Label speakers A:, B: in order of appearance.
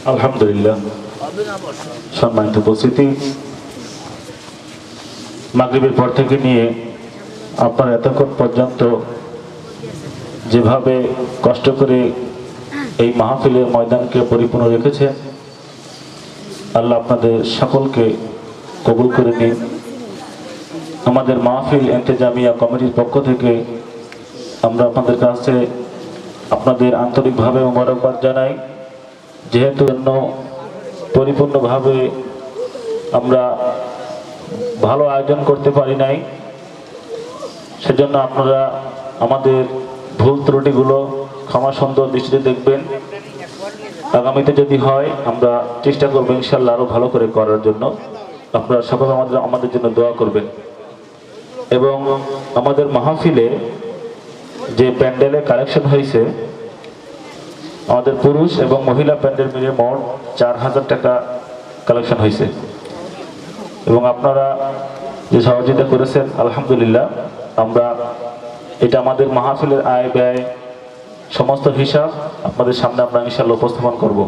A: আলহামদুলিল্লাহ, সম্মানিত উপস্থিতি, মাগরিবের পর থেকে নিয়ে আপনারা এতক্ষণ পর্যন্ত যেভাবে কষ্ট করে এই মাহফিলের ময়দানকে পরিপূর্ণ রেখেছেন, আল্লাহ আপনাদের সকলকে কবুল করে নিন। আমাদের মাহফিল ইন্তেজামিয়া কমিটির পক্ষ থেকে আমরা আপনাদের কাছে আপনাদের আন্তরিকভাবে মোবারকবাদ জানাই। যেহেতু পরিপূর্ণভাবে আমরা ভালো আয়োজন করতে পারি নাই, সেজন্য আপনারা আমাদের ভুল ত্রুটিগুলো ক্ষমা সুন্দর দৃষ্টিতে দেখবেন। আগামীতে যদি হয় আমরা চেষ্টা করবো ইনশাল্লাহ আরো ভালো করে করার জন্য। আপনারা সকলে আমাদের জন্য দোয়া করবেন। এবং আমাদের মাহফিলে যে প্যান্ডেলে কালেকশন হয়েছে, আমাদের পুরুষ এবং মহিলা প্যান্ডেল মিলে মোট 4000 টাকা কালেকশন হয়েছে। এবং আপনারা যে সহযোগিতা করেছেন আলহামদুলিল্লাহ, আমরা এটা আমাদের মাহফিলের আয় ব্যয় সমস্ত হিসাব আপনাদের সামনে আমরা ইনশাআল্লাহ উপস্থাপন করব।